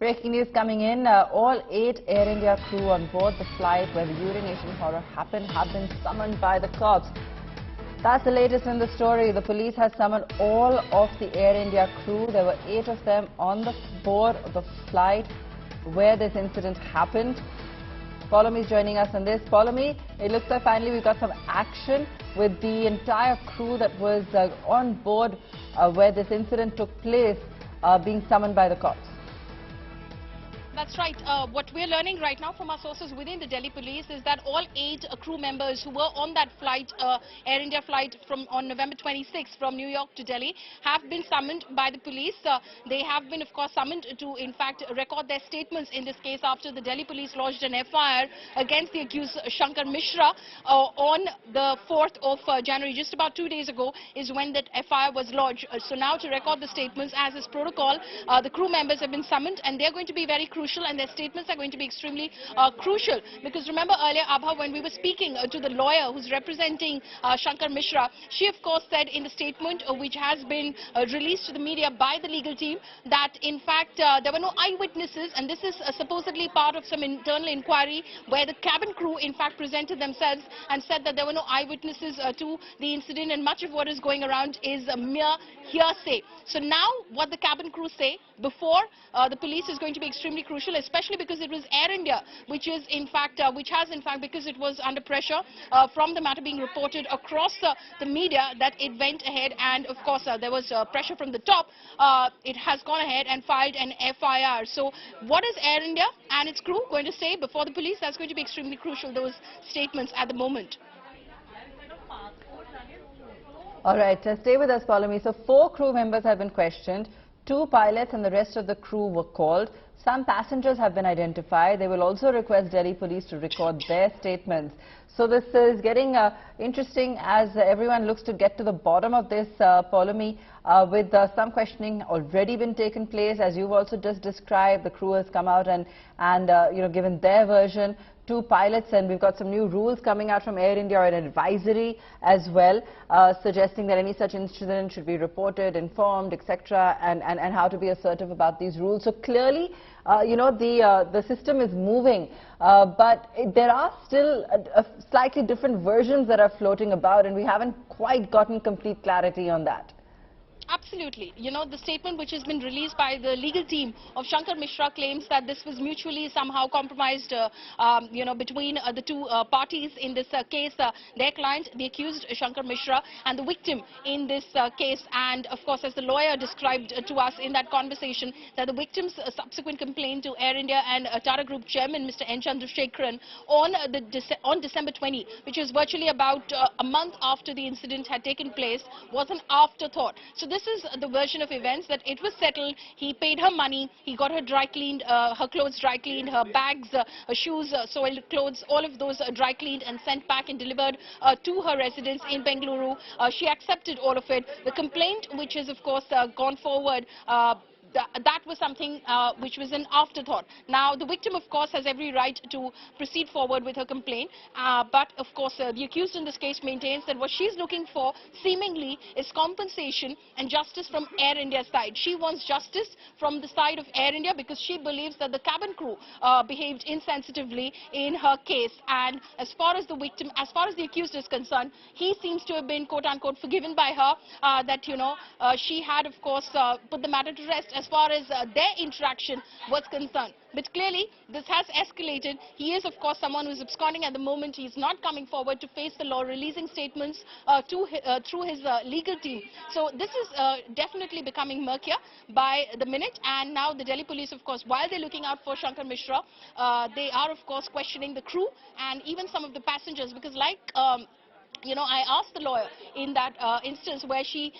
Breaking news coming in. All 8 Air India crew on board the flight where the urination horror happened have been summoned by the cops. That's the latest in the story. The police has summoned all of the Air India crew. There were 8 of them on the board of the flight where this incident happened. Paulomi is joining us on this. Paulomi, it looks like finally we got some action with the entire crew that was on board where this incident took place being summoned by the cops. That's right. What we're learning right now from our sources within the Delhi police is that all 8 crew members who were on that flight, Air India flight on November 26th from New York to Delhi, have been summoned by the police. They have been, of course, summoned to, in fact, record their statements in this case after the Delhi police lodged an FIR against the accused Shankar Mishra on the 4th of January. Just about 2 days ago is when that FIR was lodged. So now to record the statements as is protocol, the crew members have been summoned and they're going to be very crucial, and their statements are going to be extremely crucial, because remember earlier, Abha, when we were speaking to the lawyer who's representing Shankar Mishra, she of course said in the statement which has been released to the media by the legal team that in fact there were no eyewitnesses, and this is supposedly part of some internal inquiry where the cabin crew in fact presented themselves and said that there were no eyewitnesses to the incident, and much of what is going around is a mere hearsay. So now what the cabin crew say before the police is going to be extremely crucial, especially because it was Air India which has in fact because it was under pressure from the matter being reported across the media, that it went ahead, and of course there was pressure from the top. It has gone ahead and filed an FIR. So what is Air India and its crew going to say before the police? That's going to be extremely crucial, those statements at the moment. All right, stay with us, Paulomi. So 4 crew members have been questioned, 2 pilots and the rest of the crew were called. Some passengers have been identified. They will also request Delhi police to record their statements. So this is getting interesting as everyone looks to get to the bottom of this, Paulomi, with some questioning already been taken place. As you've also just described, the crew has come out and given their version. 2 pilots, and we've got some new rules coming out from Air India, or an advisory as well, suggesting that any such incident should be reported, informed, etc., and how to be assertive about these rules. So clearly, the system is moving, but there are still slightly different versions that are floating about, and we haven't quite gotten complete clarity on that. Absolutely. The statement which has been released by the legal team of Shankar Mishra claims that this was mutually somehow compromised, between the 2 parties in this case, their client, the accused Shankar Mishra, and the victim in this case. And of course, as the lawyer described to us in that conversation, that the victim's subsequent complaint to Air India and Tata Group chairman, Mr. N. Chandrasekharan, on December 20, which is virtually about a month after the incident had taken place, was an afterthought. So this is the version of events, that it was settled. He paid her money, he got her dry cleaned, her clothes dry cleaned, her bags, her shoes, soiled clothes, all of those dry cleaned and sent back and delivered to her residence in Bengaluru. She accepted all of it. The complaint, which has of course gone forward, that was something which was an afterthought. Now, the victim, of course, has every right to proceed forward with her complaint, but, of course, the accused in this case maintains that what she's looking for, seemingly, is compensation and justice from Air India's side. She wants justice from the side of Air India because she believes that the cabin crew behaved insensitively in her case. And as far as the victim, as far as the accused is concerned, he seems to have been, quote-unquote, forgiven by her, that, she had, of course, put the matter to rest as far as their interaction was concerned. But clearly, this has escalated. He is, of course, someone who is absconding at the moment. He's not coming forward to face the law, releasing statements through his legal team. So this is definitely becoming murkier by the minute. And now the Delhi police, of course, while they're looking out for Shankar Mishra, they are, of course, questioning the crew and even some of the passengers, because I asked the lawyer in that instance where she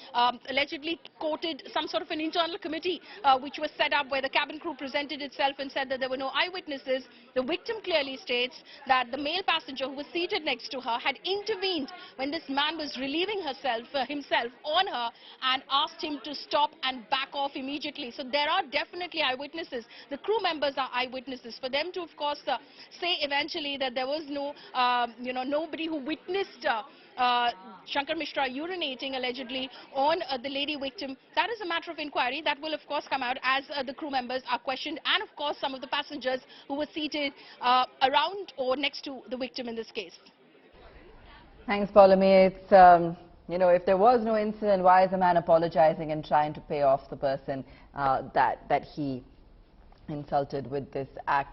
allegedly quoted some sort of an internal committee which was set up where the cabin crew presented itself and said that there were no eyewitnesses. The victim clearly states that the male passenger who was seated next to her had intervened when this man was relieving himself on her and asked him to stop and back off immediately. So there are definitely eyewitnesses. The crew members are eyewitnesses. For them to, of course, say eventually that there was no, nobody who witnessed Shankar Mishra urinating allegedly on the lady victim. That is a matter of inquiry that will of course come out as the crew members are questioned, and of course some of the passengers who were seated around or next to the victim in this case. Thanks, Paulami. It's, you know, if there was no incident, why is the man apologizing and trying to pay off the person that he insulted with this act?